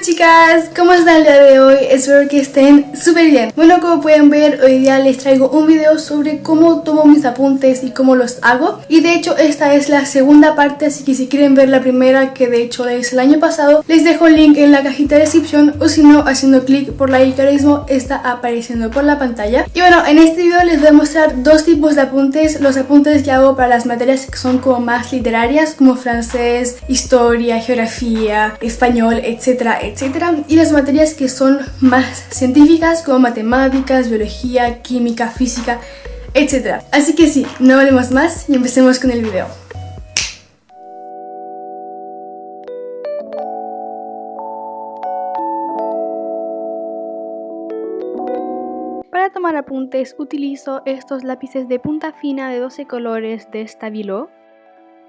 Chicas, ¿cómo están el día de hoy? Espero que estén súper bien. Bueno, como pueden ver, hoy día les traigo un video sobre cómo tomo mis apuntes y cómo los hago. Y de hecho esta es la segunda parte, así que si quieren ver la primera, que de hecho la hice el año pasado, les dejo el link en la cajita de descripción, o si no, haciendo clic por la i que ahora mismo está apareciendo por la pantalla. Y bueno, en este video les voy a mostrar dos tipos de apuntes. Los apuntes que hago para las materias que son como más literarias, como francés, historia, geografía, español, etcétera, etcétera, y las materias que son más científicas como matemáticas, biología, química, física, etcétera. Así que sí, no hablemos más y empecemos con el video. Para tomar apuntes utilizo estos lápices de punta fina de 12 colores de Stabilo,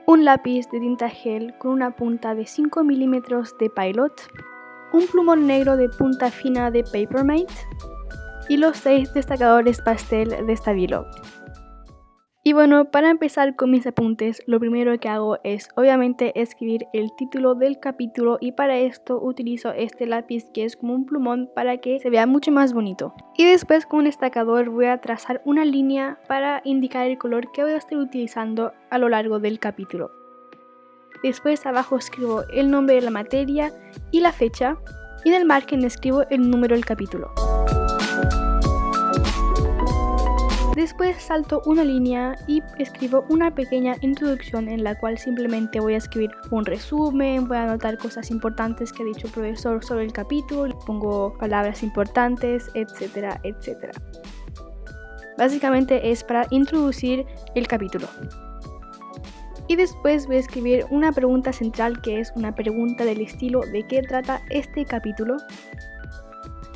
un lápiz de tinta gel con una punta de 5 milímetros de Pilot, un plumón negro de punta fina de Papermate y los 6 destacadores pastel de Stabilo. Y bueno, para empezar con mis apuntes, lo primero que hago es obviamente escribir el título del capítulo, y para esto utilizo este lápiz que es como un plumón para que se vea mucho más bonito. Y después con un destacador voy a trazar una línea para indicar el color que voy a estar utilizando a lo largo del capítulo. Después abajo escribo el nombre de la materia y la fecha, y en el margen escribo el número del capítulo. Después salto una línea y escribo una pequeña introducción en la cual simplemente voy a escribir un resumen, voy a anotar cosas importantes que ha dicho el profesor sobre el capítulo, pongo palabras importantes, etcétera, etcétera. Básicamente es para introducir el capítulo. Y después voy a escribir una pregunta central, que es una pregunta del estilo ¿de qué trata este capítulo?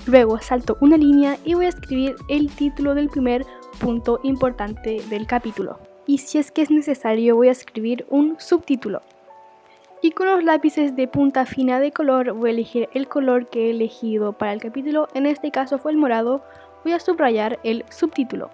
Luego salto una línea y voy a escribir el título del primer punto importante del capítulo. Y si es que es necesario voy a escribir un subtítulo. Y con los lápices de punta fina de color voy a elegir el color que he elegido para el capítulo. En este caso fue el morado. Voy a subrayar el subtítulo.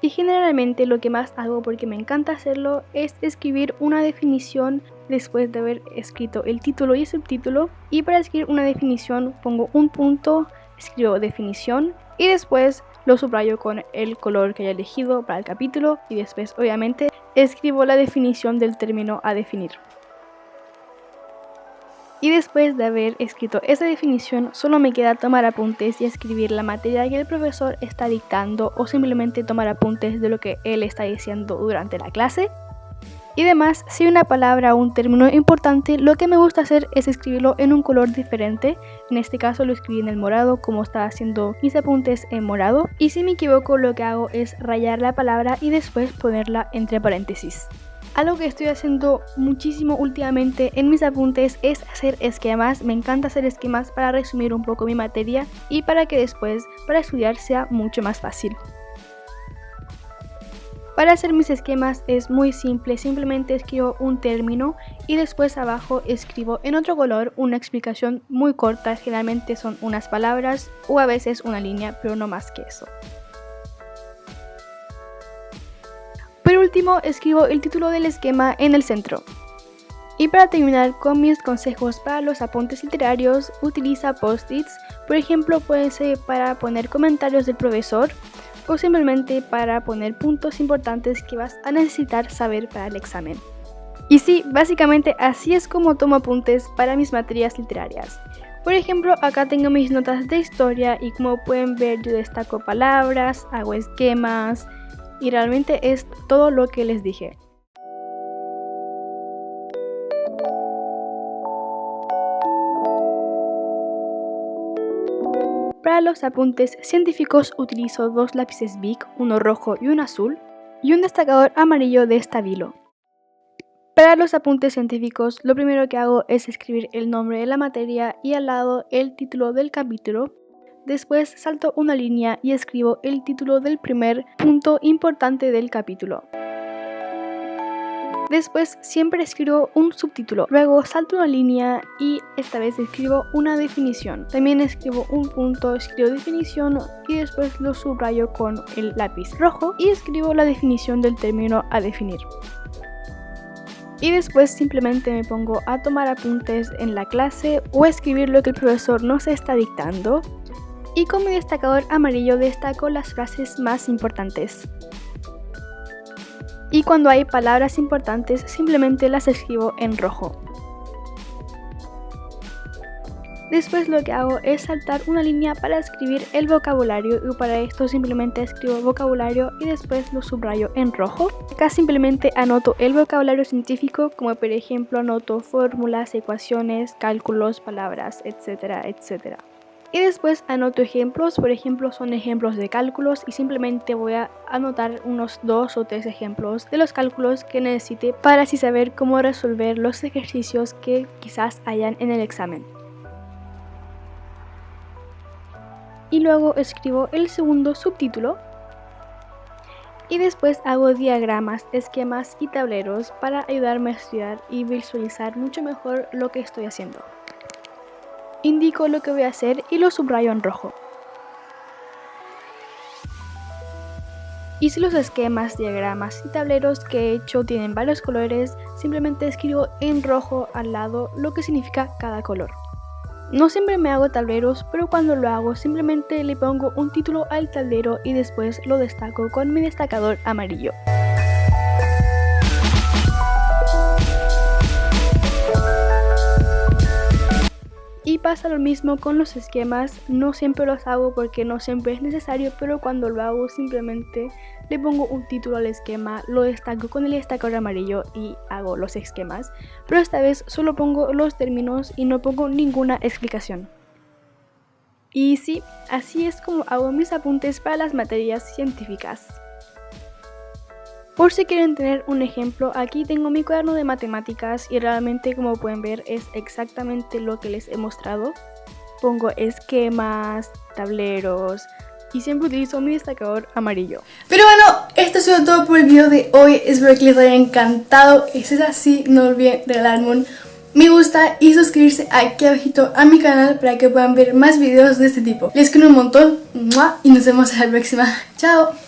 Y generalmente lo que más hago, porque me encanta hacerlo, es escribir una definición después de haber escrito el título y el subtítulo. Y para escribir una definición pongo un punto, escribo definición y después lo subrayo con el color que haya elegido para el capítulo, y después obviamente escribo la definición del término a definir. Y después de haber escrito esa definición, solo me queda tomar apuntes y escribir la materia que el profesor está dictando, o simplemente tomar apuntes de lo que él está diciendo durante la clase. Y además, si hay una palabra o un término importante, lo que me gusta hacer es escribirlo en un color diferente. En este caso lo escribí en el morado, como estaba haciendo mis apuntes en morado. Y si me equivoco, lo que hago es rayar la palabra y después ponerla entre paréntesis. Algo que estoy haciendo muchísimo últimamente en mis apuntes es hacer esquemas. Me encanta hacer esquemas para resumir un poco mi materia y para que después para estudiar sea mucho más fácil. Para hacer mis esquemas es muy simple, simplemente escribo un término y después abajo escribo en otro color una explicación muy corta, generalmente son unas palabras o a veces una línea, pero no más que eso. Por último, escribo el título del esquema en el centro. Y para terminar con mis consejos para los apuntes literarios, utiliza post-its. Por ejemplo, pueden ser para poner comentarios del profesor o simplemente para poner puntos importantes que vas a necesitar saber para el examen. Y sí, básicamente así es como tomo apuntes para mis materias literarias. Por ejemplo, acá tengo mis notas de historia y como pueden ver yo destaco palabras, hago esquemas y realmente es todo lo que les dije. Para los apuntes científicos utilizo dos lápices Bic, uno rojo y uno azul, y un destacador amarillo de Stabilo. Para los apuntes científicos, lo primero que hago es escribir el nombre de la materia y al lado el título del capítulo. Después salto una línea y escribo el título del primer punto importante del capítulo. Después siempre escribo un subtítulo, luego salto una línea y esta vez escribo una definición. También escribo un punto, escribo definición y después lo subrayo con el lápiz rojo y escribo la definición del término a definir. Y después simplemente me pongo a tomar apuntes en la clase o a escribir lo que el profesor nos está dictando. Y con mi destacador amarillo destaco las frases más importantes. Y cuando hay palabras importantes simplemente las escribo en rojo. Después lo que hago es saltar una línea para escribir el vocabulario y para esto simplemente escribo vocabulario y después lo subrayo en rojo. Acá simplemente anoto el vocabulario científico, como por ejemplo anoto fórmulas, ecuaciones, cálculos, palabras, etcétera, etcétera. Y después anoto ejemplos, por ejemplo son ejemplos de cálculos y simplemente voy a anotar unos 2 o 3 ejemplos de los cálculos que necesite para así saber cómo resolver los ejercicios que quizás hayan en el examen. Y luego escribo el segundo subtítulo y después hago diagramas, esquemas y tableros para ayudarme a estudiar y visualizar mucho mejor lo que estoy haciendo. Indico lo que voy a hacer y lo subrayo en rojo. Y si los esquemas, diagramas y tableros que he hecho tienen varios colores, simplemente escribo en rojo al lado lo que significa cada color. No siempre me hago tableros, pero cuando lo hago simplemente le pongo un título al tablero y después lo destaco con mi destacador amarillo. Y pasa lo mismo con los esquemas, no siempre los hago porque no siempre es necesario, pero cuando lo hago simplemente le pongo un título al esquema, lo destaco con el destacador amarillo y hago los esquemas, pero esta vez solo pongo los términos y no pongo ninguna explicación. Y sí, así es como hago mis apuntes para las materias científicas. Por si quieren tener un ejemplo, aquí tengo mi cuaderno de matemáticas y realmente como pueden ver es exactamente lo que les he mostrado. Pongo esquemas, tableros y siempre utilizo mi destacador amarillo. Pero bueno, esto ha sido todo por el video de hoy, espero que les haya encantado y si es así no olviden regalarme un me gusta y suscribirse aquí abajito a mi canal para que puedan ver más videos de este tipo. Les quiero un montón y nos vemos en la próxima. Chao.